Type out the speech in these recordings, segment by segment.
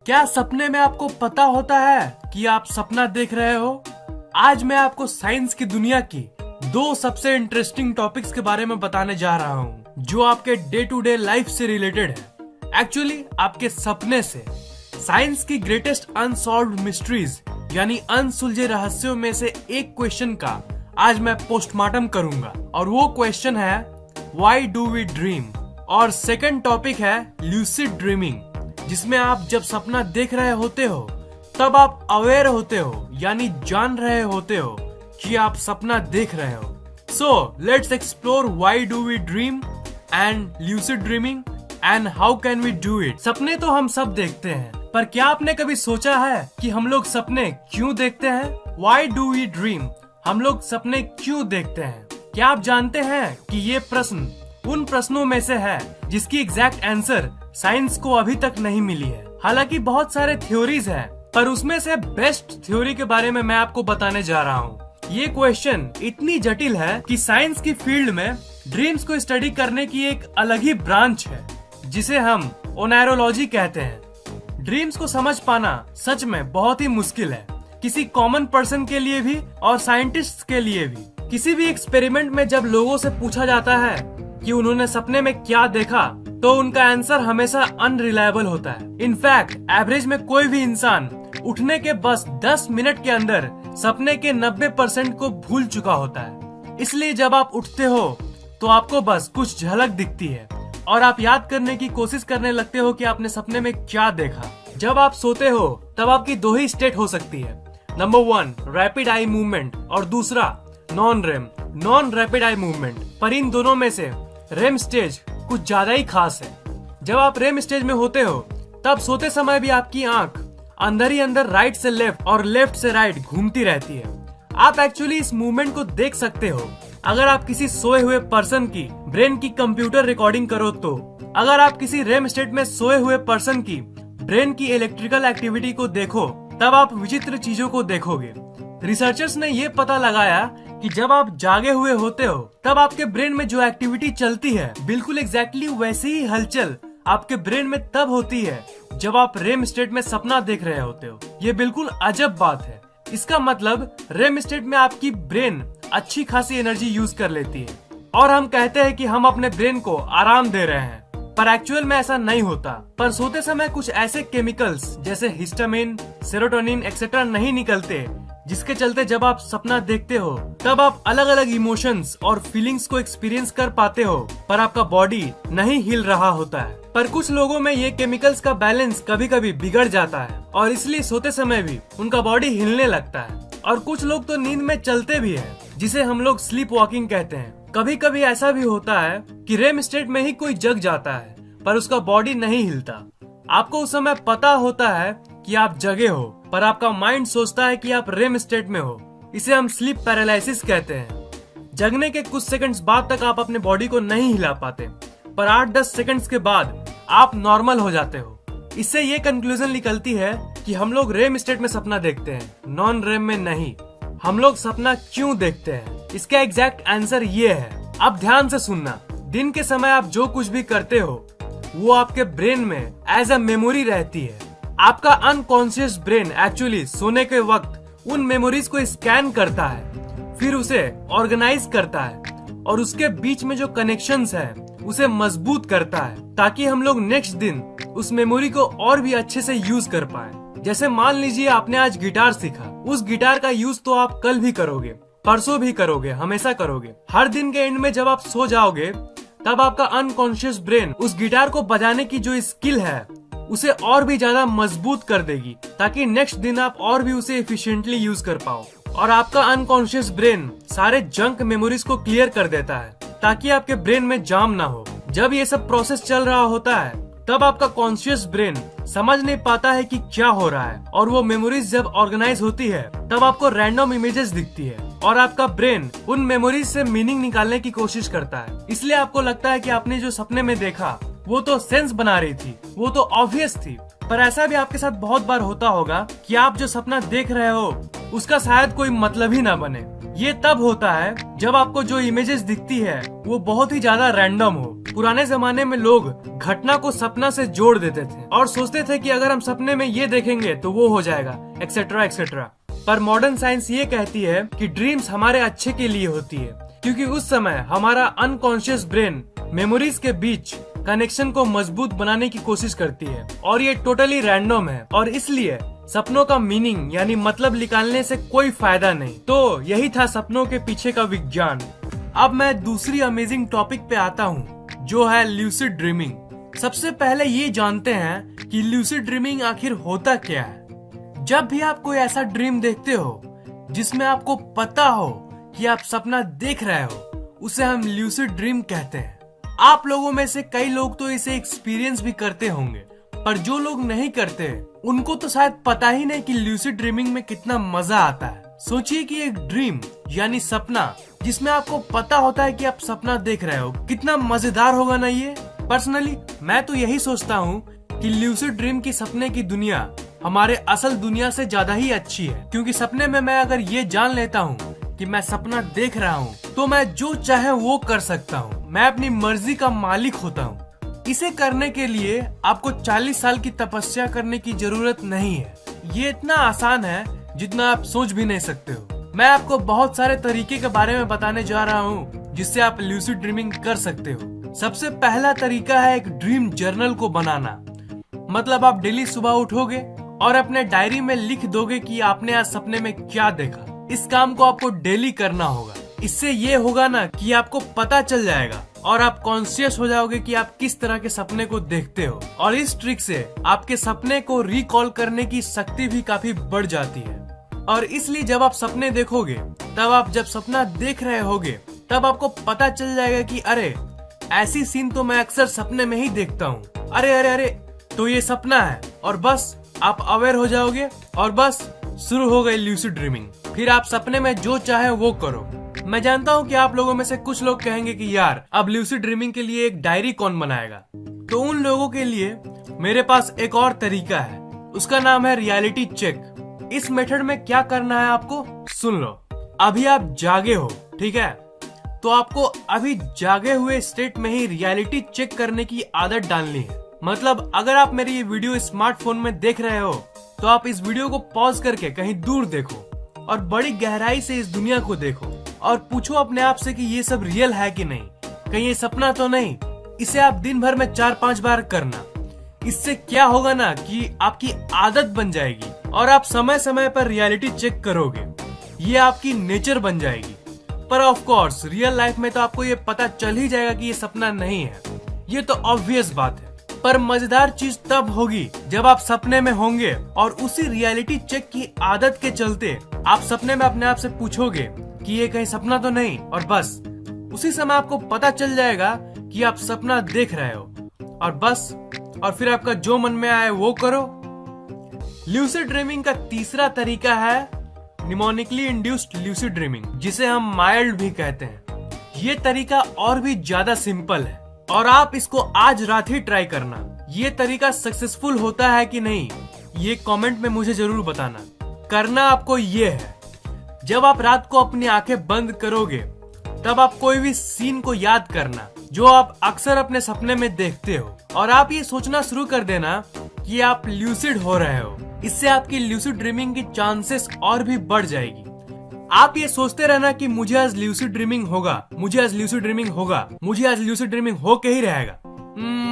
क्या सपने में आपको पता होता है कि आप सपना देख रहे हो? आज मैं आपको साइंस की दुनिया की दो सबसे इंटरेस्टिंग टॉपिक्स के बारे में बताने जा रहा हूँ, जो आपके डे टू डे लाइफ से रिलेटेड है। एक्चुअली आपके सपने से। साइंस की ग्रेटेस्ट अनसॉल्व्ड मिस्ट्रीज यानी अनसुलझे रहस्यों में से एक क्वेश्चन का आज मैं पोस्टमार्टम करूंगा, और वो क्वेश्चन है व्हाई डू वी ड्रीम। और सेकंड टॉपिक है ल्यूसिड ड्रीमिंग, जिसमें आप जब सपना देख रहे होते हो तब आप अवेयर होते हो, यानी जान रहे होते हो कि आप सपना देख रहे हो। So let's explore why do we dream and lucid dreaming and how can we do it. सपने तो हम सब देखते हैं, पर क्या आपने कभी सोचा है कि हम लोग सपने क्यों देखते हैं? व्हाई डू वी ड्रीम, हम लोग सपने क्यों देखते हैं? क्या आप जानते हैं कि ये प्रश्न उन प्रश्नों में से है जिसकी एग्जैक्ट आंसर साइंस को अभी तक नहीं मिली है। हालांकि बहुत सारे थ्योरीज हैं, पर उसमें से बेस्ट थ्योरी के बारे में मैं आपको बताने जा रहा हूँ। ये क्वेश्चन इतनी जटिल है कि साइंस की फील्ड में ड्रीम्स को स्टडी करने की एक अलग ही ब्रांच है, जिसे हम ओनैरोलॉजी कहते हैं। ड्रीम्स को समझ पाना सच में बहुत ही मुश्किल है, किसी कॉमन पर्सन के लिए भी और साइंटिस्ट के लिए भी। किसी भी एक्सपेरिमेंट में जब लोगों से पूछा जाता है कि उन्होंने सपने में क्या देखा, तो उनका आंसर हमेशा अनरिलायबल होता है। इनफैक्ट एवरेज में कोई भी इंसान उठने के बस 10 मिनट के अंदर सपने के 90% को भूल चुका होता है। इसलिए जब आप उठते हो तो आपको बस कुछ झलक दिखती है और आप याद करने की कोशिश करने लगते हो कि आपने सपने में क्या देखा। जब आप सोते हो तब आपकी दो ही स्टेट हो सकती है, नंबर 1 रैपिड आई मूवमेंट और दूसरा नॉन रैपिड आई मूवमेंट। पर इन दोनों में से रेम स्टेज कुछ ज्यादा ही खास है। जब आप रेम स्टेज में होते हो तब सोते समय भी आपकी आंख अंदर ही अंदर राइट से लेफ्ट और लेफ्ट से राइट घूमती रहती है। आप एक्चुअली इस मूवमेंट को देख सकते हो अगर आप किसी सोए हुए पर्सन की ब्रेन की कंप्यूटर रिकॉर्डिंग करो तो। अगर आप किसी रेम स्टेट में सोए हुए पर्सन की ब्रेन की इलेक्ट्रिकल एक्टिविटी को देखो तब आप विचित्र चीजों को देखोगे। रिसर्चर्स ने ये पता लगाया कि जब आप जागे हुए होते हो तब आपके ब्रेन में जो एक्टिविटी चलती है, बिल्कुल एग्जैक्टली वैसी ही हलचल आपके ब्रेन में तब होती है जब आप रेम स्टेट में सपना देख रहे होते हो। ये बिल्कुल अजब बात है। इसका मतलब रेम स्टेट में आपकी ब्रेन अच्छी खासी एनर्जी यूज कर लेती है, और हम कहते हैं कि हम अपने ब्रेन को आराम दे रहे हैं, पर एक्चुअल में ऐसा नहीं होता। पर सोते समय कुछ ऐसे केमिकल्स जैसे हिस्टामिन, सेरोटोनिन एक्सेट्रा नहीं निकलते, जिसके चलते जब आप सपना देखते हो तब आप अलग अलग इमोशंस और फीलिंग्स को एक्सपीरियंस कर पाते हो, पर आपका बॉडी नहीं हिल रहा होता है। पर कुछ लोगों में ये केमिकल्स का बैलेंस कभी कभी बिगड़ जाता है और इसलिए सोते समय भी उनका बॉडी हिलने लगता है। और कुछ लोग तो नींद में चलते भी है, जिसे हम लोग स्लीप वॉकिंग कहते हैं। कभी कभी ऐसा भी होता है कि रेम स्टेट में ही कोई जग जाता है पर उसका बॉडी नहीं हिलता। आपको उस समय पता होता है कि आप जगे हो, पर आपका माइंड सोचता है कि आप रेम स्टेट में हो। इसे हम स्लीप पैरालिसिस कहते हैं। जगने के कुछ सेकंड्स बाद तक आप अपने बॉडी को नहीं हिला पाते, पर 8-10 सेकंड्स के बाद आप नॉर्मल हो जाते हो। इससे ये कंक्लूजन निकलती है कि हम लोग रेम स्टेट में सपना देखते हैं, नॉन रेम में नहीं। हम लोग सपना क्यों देखते हैं, इसका एग्जैक्ट आंसर ये है। अब ध्यान से सुनना। दिन के समय आप जो कुछ भी करते हो वो आपके ब्रेन में एज अ मेमोरी रहती है। आपका अनकॉन्शियस ब्रेन एक्चुअली सोने के वक्त उन मेमोरीज को स्कैन करता है, फिर उसे ऑर्गेनाइज करता है और उसके बीच में जो कनेक्शंस है उसे मजबूत करता है, ताकि हम लोग नेक्स्ट दिन उस मेमोरी को और भी अच्छे से यूज कर पाए। जैसे मान लीजिए आपने आज गिटार सीखा, उस गिटार का यूज तो आप कल भी करोगे, परसों भी करोगे, हमेशा करोगे। हर दिन के एंड में जब आप सो जाओगे तब आपका अनकॉन्शियस ब्रेन उस गिटार को बजाने की जो स्किल है उसे और भी ज्यादा मजबूत कर देगी, ताकि नेक्स्ट दिन आप और भी उसे एफिशिएंटली यूज कर पाओ। और आपका अनकॉन्शियस ब्रेन सारे जंक मेमोरीज को क्लियर कर देता है, ताकि आपके ब्रेन में जाम ना हो। जब ये सब प्रोसेस चल रहा होता है तब आपका कॉन्शियस ब्रेन समझ नहीं पाता है कि क्या हो रहा है, और वो मेमोरीज जब ऑर्गेनाइज होती है तब आपको रैंडम इमेजेस दिखती है, और आपका ब्रेन उन मेमोरीज से मीनिंग निकालने की कोशिश करता है। इसलिए आपको लगता है कि आपने जो सपने में देखा वो तो सेंस बना रही थी, वो तो ऑब्वियस थी। पर ऐसा भी आपके साथ बहुत बार होता होगा कि आप जो सपना देख रहे हो उसका शायद कोई मतलब ही ना बने। ये तब होता है जब आपको जो इमेजेस दिखती है वो बहुत ही ज्यादा रैंडम हो, पुराने जमाने में लोग घटना को सपना से जोड़ देते थे और सोचते थे कि अगर हम सपने में ये देखेंगे तो वो हो जाएगा, एक्सेट्रा एक्सेट्रा। पर मॉडर्न साइंस ये कहती है कि ड्रीम्स हमारे अच्छे के लिए होती है, क्योंकि उस समय हमारा अनकॉन्शियस ब्रेन मेमोरीज के बीच कनेक्शन को मजबूत बनाने की कोशिश करती है और ये टोटली रैंडम है और इसलिए सपनों का मीनिंग यानी मतलब निकालने से कोई फायदा नहीं। तो यही था सपनों के पीछे का विज्ञान। अब मैं दूसरी अमेजिंग टॉपिक पे आता हूँ, जो है ल्यूसिड ड्रीमिंग। सबसे पहले ये जानते हैं कि ल्यूसिड ड्रीमिंग आखिर होता क्या है। जब भी आप कोई ऐसा ड्रीम देखते हो जिसमें आपको पता हो कि आप सपना देख रहे हो, उसे हम ल्यूसिड ड्रीम कहते हैं। आप लोगों में से कई लोग तो इसे एक्सपीरियंस भी करते होंगे, पर जो लोग नहीं करते उनको तो शायद पता ही नहीं कि ल्यूसिड ड्रीमिंग में कितना मजा आता है। सोचिए कि एक ड्रीम यानी सपना जिसमें आपको पता होता है कि आप सपना देख रहे हो, कितना मजेदार होगा ना ये। पर्सनली मैं तो यही सोचता हूँ कि ल्यूसिड ड्रीम की सपने की दुनिया हमारे असल दुनिया से ज्यादा ही अच्छी है, क्योंकि सपने में मैं अगर ये जान लेता हूँ कि मैं सपना देख रहा हूँ तो मैं जो चाहे वो कर सकता हूँ। मैं अपनी मर्जी का मालिक होता हूँ। इसे करने के लिए आपको 40 साल की तपस्या करने की जरूरत नहीं है। ये इतना आसान है जितना आप सोच भी नहीं सकते हो। मैं आपको बहुत सारे तरीके के बारे में बताने जा रहा हूँ जिससे आप ल्यूसिड ड्रीमिंग कर सकते हो। सबसे पहला तरीका है एक ड्रीम जर्नल को बनाना। मतलब आप डेली सुबह उठोगे और अपने डायरी में लिख दोगे कि आपने आज सपने में क्या देखा। इस काम को आपको डेली करना होगा। इससे ये होगा ना कि आपको पता चल जाएगा और आप कॉन्शियस हो जाओगे कि आप किस तरह के सपने को देखते हो, और इस ट्रिक से आपके सपने को रिकॉल करने की शक्ति भी काफी बढ़ जाती है। और इसलिए जब आप सपने देखोगे, तब आप जब सपना देख रहे होगे तब आपको पता चल जाएगा कि अरे ऐसी सीन तो मैं अक्सर सपने में ही देखता हूँ, अरे अरे अरे तो ये सपना है। और बस आप अवेयर हो जाओगे और बस शुरू हो गई ल्यूसिड ड्रीमिंग। फिर आप सपने में जो चाहे वो करो। मैं जानता हूँ कि आप लोगों में से कुछ लोग कहेंगे कि यार अब ल्यूसिड ड्रीमिंग के लिए एक डायरी कौन बनाएगा। तो उन लोगों के लिए मेरे पास एक और तरीका है, उसका नाम है रियलिटी चेक। इस मेथड में क्या करना है आपको सुन लो। अभी आप जागे हो, ठीक है, तो आपको अभी जागे हुए स्टेट में ही रियलिटी चेक करने की आदत डालनी है। मतलब अगर आप मेरी ये वीडियो स्मार्टफोन में देख रहे हो तो आप इस वीडियो को पॉज करके कहीं दूर देखो और बड़ी गहराई से इस दुनिया को देखो और पूछो अपने आप से कि ये सब रियल है कि नहीं, कहीं ये सपना तो नहीं। इसे आप दिन भर में 4-5 बार करना। इससे क्या होगा ना कि आपकी आदत बन जाएगी और आप समय समय पर रियलिटी चेक करोगे। ये आपकी नेचर बन जाएगी। पर ऑफ कोर्स रियल लाइफ में तो आपको ये पता चल ही जाएगा कि ये सपना नहीं है, ये तो ऑब्वियस बात है। पर मजेदार चीज तब होगी जब आप सपने में होंगे और उसी रियलिटी चेक की आदत के चलते आप सपने में अपने आप से पूछोगे कि ये कहीं सपना तो नहीं, और बस उसी समय आपको पता चल जाएगा कि आप सपना देख रहे हो। और बस और फिर आपका जो मन में आए वो करो। ल्यूसिड ड्रीमिंग का तीसरा तरीका है निमोनिकली इंड्यूस्ड ल्यूसिड ड्रीमिंग, जिसे हम माइल्ड भी कहते हैं। ये तरीका और भी ज्यादा सिंपल है और आप इसको आज रात ही ट्राई करना। ये तरीका सक्सेसफुल होता है कि नहीं ये कमेंट में मुझे जरूर बताना। करना आपको ये है, जब आप रात को अपनी आंखें बंद करोगे तब आप कोई भी सीन को याद करना जो आप अक्सर अपने सपने में देखते हो, और आप ये सोचना शुरू कर देना कि आप ल्यूसिड हो रहे हो। इससे आपकी ल्यूसिड ड्रीमिंग की चांसेस और भी बढ़ जाएगी। आप ये सोचते रहना कि मुझे आज ल्यूसिड ड्रीमिंग होगा, मुझे आज ल्यूसिड ड्रीमिंग होगा, मुझे आज ल्यूसिड ड्रीमिंग हो के ही रहेगा।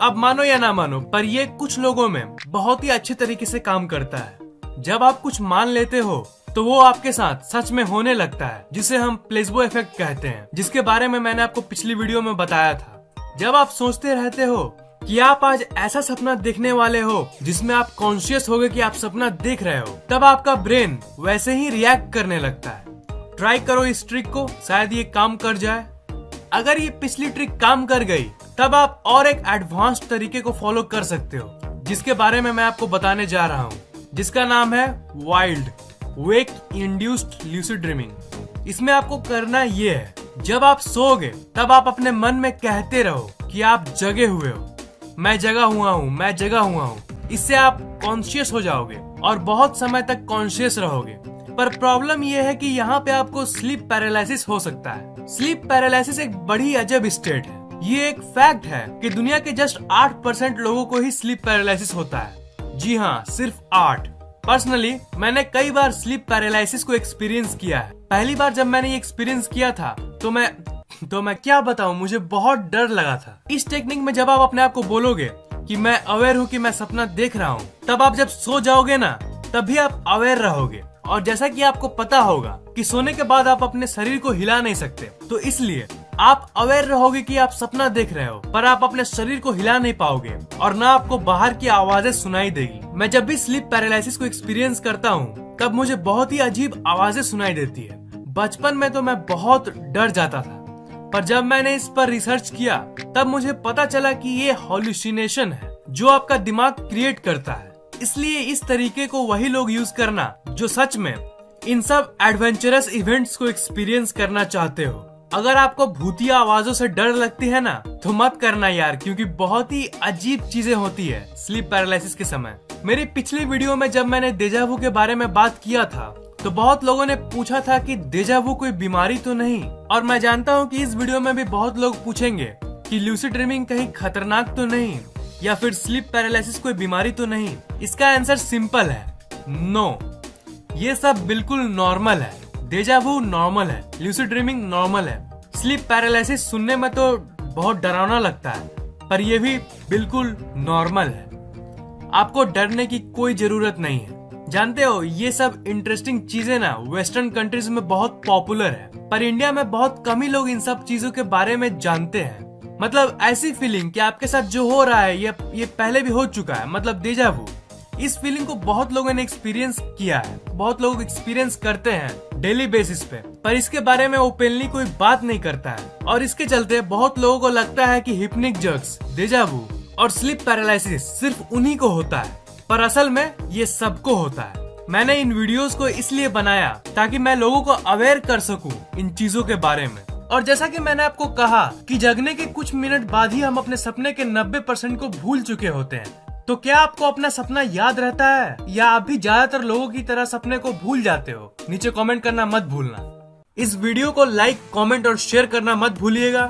अब मानो या ना मानो, पर ये कुछ लोगों में बहुत ही अच्छे तरीके से काम करता है। जब आप कुछ मान लेते हो तो वो आपके साथ सच में होने लगता है, जिसे हम प्लेसबो इफेक्ट कहते हैं, जिसके बारे में मैंने आपको पिछली वीडियो में बताया था। जब आप सोचते रहते हो कि आप आज ऐसा सपना देखने वाले हो जिसमें आप कॉन्शियस होगे कि आप सपना देख रहे हो, तब आपका ब्रेन वैसे ही रिएक्ट करने लगता है। ट्राई करो इस ट्रिक को, शायद ये काम कर जाए। अगर ये पिछली ट्रिक काम कर गई तब आप और एक एडवांस तरीके को फॉलो कर सकते हो, जिसके बारे में मैं आपको बताने जा रहा हूँ, जिसका नाम है वाइल्ड वेक इंड्यूस्ड ल्यूसिड ड्रीमिंग। इसमें आपको करना ये है, जब आप सोओगे तब आप अपने मन में कहते रहो कि आप जगे हुए हो, मैं जगा हुआ हूँ, मैं जगा हुआ हूँ। इससे आप कॉन्शियस हो जाओगे और बहुत समय तक कॉन्शियस रहोगे। पर प्रॉब्लम यह है कि यहाँ पे आपको स्लीप पैरालिसिस हो सकता है। स्लीप पैरालिसिस एक बड़ी अजब स्टेट है ये एक फैक्ट है कि दुनिया के जस्ट 8% लोगों को ही स्लीप पैरालिसिस होता है। जी हाँ, सिर्फ 8। पर्सनली मैंने कई बार स्लीप पैरालिसिस को एक्सपीरियंस किया है। पहली बार जब मैंने ये एक्सपीरियंस किया था तो मैं क्या बताऊं, मुझे बहुत डर लगा था। इस टेक्निक में जब आप अपने आप को बोलोगे कि मैं अवेयर हूँ कि मैं सपना देख रहा हूँ, तब आप जब सो जाओगे ना तभी आप अवेयर रहोगे। और जैसा कि आपको पता होगा कि सोने के बाद आप अपने शरीर को हिला नहीं सकते, तो इसलिए आप अवेयर रहोगे कि आप सपना देख रहे हो, पर आप अपने शरीर को हिला नहीं पाओगे और ना आपको बाहर की आवाजें सुनाई देगी। मैं जब भी स्लीप पैरालिसिस को एक्सपीरियंस करता हूँ तब मुझे बहुत ही अजीब आवाजें सुनाई देती है। बचपन में तो मैं बहुत डर जाता था, पर जब मैंने इस पर रिसर्च किया तब मुझे पता चला कि ये हॉल्यूसिनेशन है जो आपका दिमाग क्रिएट करता है। इसलिए इस तरीके को वही लोग यूज करना जो सच में इन सब एडवेंचरस इवेंट्स को एक्सपीरियंस करना चाहते हो। अगर आपको भूतिया आवाजों से डर लगती है ना तो मत करना यार, क्योंकि बहुत ही अजीब चीजें होती है स्लीप पैरालिसिस के समय। मेरी पिछली वीडियो में जब मैंने डेजावू के बारे में बात किया था तो बहुत लोगों ने पूछा था कि डेजावू कोई बीमारी तो नहीं, और मैं जानता हूँ कि इस वीडियो में भी बहुत लोग पूछेंगे कि लूसिड ड्रीमिंग कहीं खतरनाक तो नहीं, या फिर स्लीप पैरालिसिस कोई बीमारी तो नहीं। इसका आंसर सिंपल है, नो। ये सब बिल्कुल नॉर्मल है। डेजावू नॉर्मल है, लूसिड ड्रीमिंग नॉर्मल है। स्लीप पैरालिसिस सुनने में तो बहुत डरावना लगता है, पर यह भी बिल्कुल नॉर्मल है। आपको डरने की कोई जरूरत नहीं है। जानते हो, ये सब इंटरेस्टिंग चीजें ना वेस्टर्न कंट्रीज में बहुत पॉपुलर है, पर इंडिया में बहुत कम ही लोग इन सब चीजों के बारे में जानते हैं। मतलब ऐसी फीलिंग कि आपके साथ जो हो रहा है ये पहले भी हो चुका है, मतलब डेजावू। इस फीलिंग को बहुत लोगों ने एक्सपीरियंस किया है, बहुत लोग एक्सपीरियंस करते हैं डेली बेसिस पे, पर इसके बारे में ओपनली कोई बात नहीं करता है। और इसके चलते बहुत लोगों को लगता है कि हिप्निक जर्क्स, डेजावू और स्लीप पैरालिसिस सिर्फ उन्हीं को होता है, पर असल में ये सबको होता है। मैंने इन वीडियोस को इसलिए बनाया ताकि मैं लोगों को अवेयर कर सकूं इन चीजों के बारे में। और जैसा कि मैंने आपको कहा कि जगने के कुछ मिनट बाद ही हम अपने सपने के 90% को भूल चुके होते हैं। तो क्या आपको अपना सपना याद रहता है, या आप भी ज्यादातर लोगों की तरह सपने को भूल जाते हो? नीचे कमेंट करना मत भूलना। इस वीडियो को लाइक, कमेंट और शेयर करना मत भूलिएगा।